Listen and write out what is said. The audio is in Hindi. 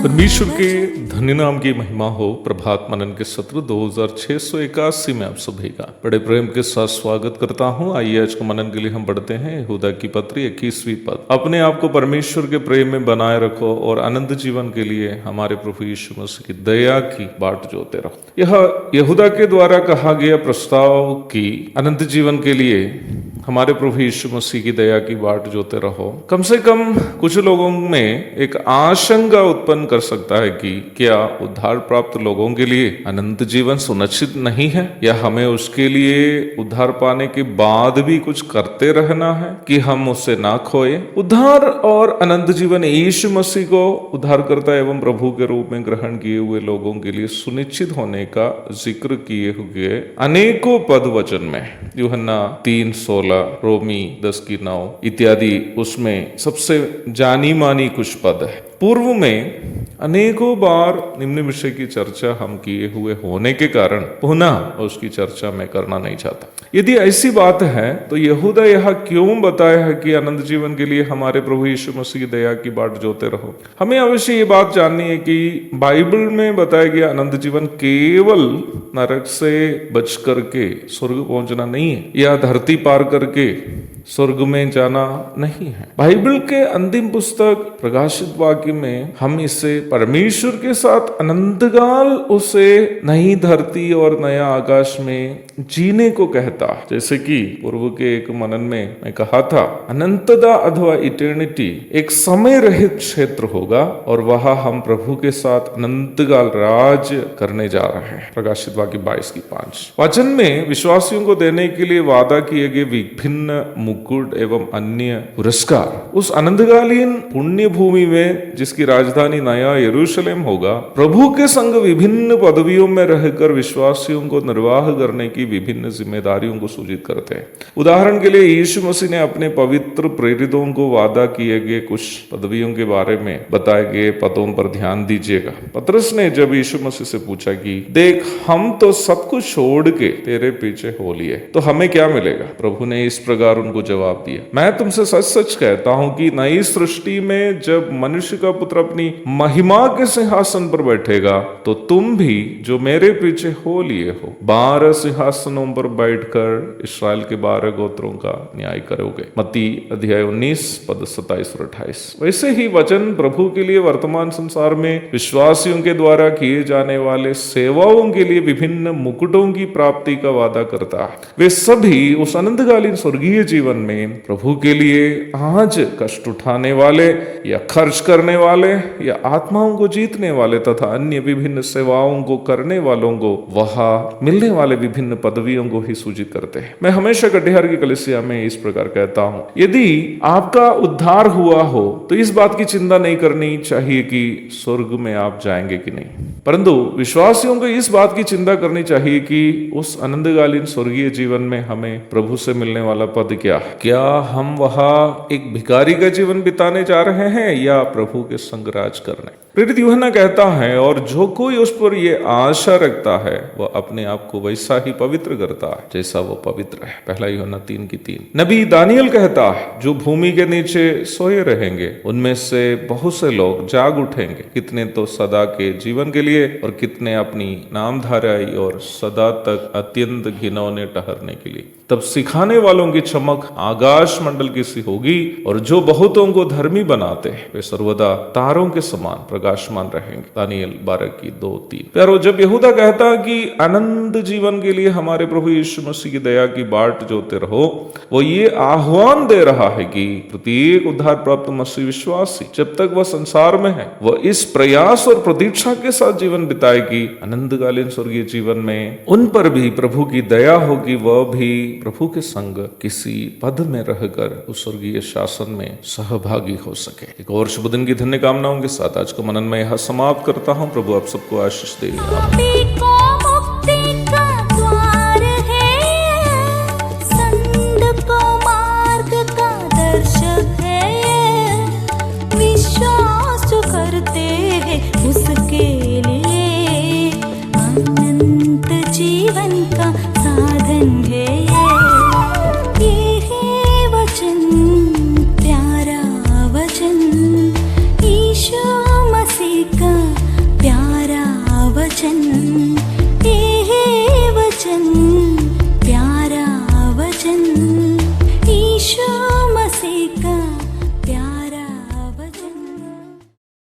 परमेश्वर के धन्य नाम की महिमा हो। प्रभात मनन के सत्र 2681 में आप सभी का बड़े प्रेम के साथ स्वागत करता हूं। आइए आज के मनन के लिए हम बढ़ते हैं यहूदा की पत्री 21वीं पद। अपने आप को परमेश्वर के प्रेम में बनाए रखो और अनंत जीवन के लिए हमारे प्रभु यीशु मसीह की दया की बाट जोते रहो। यह यहूदा के द्वारा कहा गया प्रस्ताव की अनंत जीवन के लिए हमारे प्रभु यीशु मसीह की दया की बाट जोते रहो, कम से कम कुछ लोगों में एक आशंका उत्पन्न कर सकता है कि क्या उद्धार प्राप्त लोगों के लिए अनंत जीवन सुनिश्चित नहीं है, या हमें उसके लिए उद्धार पाने के बाद भी कुछ करते रहना है कि हम उससे ना खोए। उद्धार और अनंत जीवन यीशु मसीह को उद्धारकर्ता एवं प्रभु के रूप में ग्रहण किए हुए लोगों के लिए सुनिश्चित होने का जिक्र किए हुए अनेकों पद वचन में, यूहन्ना 3:16, रोमी 10:9 इत्यादि, उसमें सबसे जानी मानी कुछ पद है। पूर्व में अनेकों बार निम्न विषय की चर्चा हम किए हुए होने के कारण पुनः उसकी चर्चा मैं करना नहीं चाहता। यदि ऐसी बात है तो यहूदा यह क्यों बताया है कि अनंत जीवन के लिए हमारे प्रभु यीशु मसीह की दया की बाट जोते रहो। हमें अवश्य ये बात जाननी है कि बाइबल में बताया गया अनंत जीवन केवल नरक से बच करके स्वर्ग पहुंचना नहीं है, या धरती पार करके स्वर्ग में जाना नहीं है। बाइबल के अंतिम पुस्तक प्रकाशित वाक्य में हम इसे परमेश्वर के साथ अनंतकाल उसे नई धरती और नया आकाश में जीने को कहता। जैसे कि पूर्व के एक मनन में मैं कहा था, अनंतता अथवा इटर्निटी एक समय रहित क्षेत्र होगा और वहां हम प्रभु के साथ अनंतकाल राज करने जा रहे हैं। प्रकाशित वाक्य 22:5 वचन में विश्वासियों को देने के लिए वादा किए गए विभिन्न मुकुट एवं अन्य पुरस्कार उस अनंतकालीन पुण्य भूमि में, जिसकी राजधानी नया यरूशलेम होगा, प्रभु के संग विभिन्न पदवियों में रहकर विश्वासियों को निर्वाह करने की विभिन्न जिम्मेदारियों को सूचित करते हैं। उदाहरण के लिए यीशु मसीह ने अपने पवित्र प्रेरितों को वादा किए गए कुछ पदवियों के बारे में बताए गए पदों पर ध्यान दीजिएगा। पतरस ने जब यीशु मसीह से पूछा कि देख, हम तो सब कुछ छोड़ के तेरे पीछे हो लिए, तो हमें क्या मिलेगा? प्रभु ने इस प्रकार उनको जवाब दिया, मैं तुमसे सच सच कहता हूं कि नई सृष्टि में जब मनुष्य का पुत्र अपनी महिमा के सिंहासन पर बैठेगा, तो तुम भी जो मेरे पीछे हो लिए हो 12 सिंहासनों पर बैठकर इस्राएल के 12 गोत्रों का न्याय करोगे। मत्ती अध्याय 19 पद 27 और 28। वैसे ही वचन प्रभु के लिए वर्तमान संसार में विश्वासियों के द्वारा किए जाने वाले सेवाओं के लिए विभिन्न मुकुटों की प्राप्ति का वादा करता है। वे सभी उस अनंतकालीन स्वर्गीय जीवन में प्रभु के लिए आज कष्ट उठाने वाले या खर्च करने वाले या आत्माओं को जीतने वाले तथा अन्य विभिन्न सेवाओं को करने वालों को वहां मिलने वाले विभिन्न पदवियों को ही सूचित करते हैं। मैं हमेशा कटिहार की कलीसिया में इस प्रकार कहता हूं, यदि आपका उद्धार हुआ हो तो इस बात की चिंता नहीं करनी चाहिए कि स्वर्ग में आप जाएंगे कि नहीं, परंतु विश्वासियों को इस बात की चिंता करनी चाहिए कि उस अनंतकालीन स्वर्गीय जीवन में हमें प्रभु से मिलने वाला पद क्या हम वहां एक भिखारी का जीवन बिताने जा रहे हैं या प्रभु के संग राज करने। प्रेरित यूहन्ना कहता है, और जो कोई उस पर यह आशा रखता है वह अपने आप को वैसा ही पवित्र करता है जैसा वो पवित्र है। पहला यूहन्ना 3:3। नबी दानियल कहता है, जो भूमि के नीचे सोए रहेंगे उनमें से बहुत से लोग जाग उठेंगे, कितने तो सदा के जीवन के लिए और कितने अपनी नामधाराई और सदा तक अत्यंत घिनौने ठहरने के लिए। तब सिखाने वालों की चमक आकाश मंडल की सी होगी और जो बहुतों को धर्मी बनाते हैं वे सर्वदा तारों के समान प्रकाशमान रहेंगे। दानियल 12:2-3। प्यारो, जब यहूदा कहता कि आनंद जीवन के लिए हमारे प्रभु यीशु मसीह की दया की बाट जोते रहो, वो ये आह्वान दे रहा है कि प्रत्येक उद्धार प्राप्त मसीह विश्वासी जब तक वह संसार में है, वह इस प्रयास और प्रतीक्षा के साथ जीवन बिताएगी आनंदकालीन स्वर्गीय जीवन में उन पर भी प्रभु की दया होगी, वह भी प्रभु के संग किसी पद में रहकर उस स्वर्गीय शासन में सहभागी हो सके। एक और शुभ दिन की धन्य कामनाओं के साथ आज को मनन में यह समाप्त करता हूं। प्रभु आप सबको आशीष दे।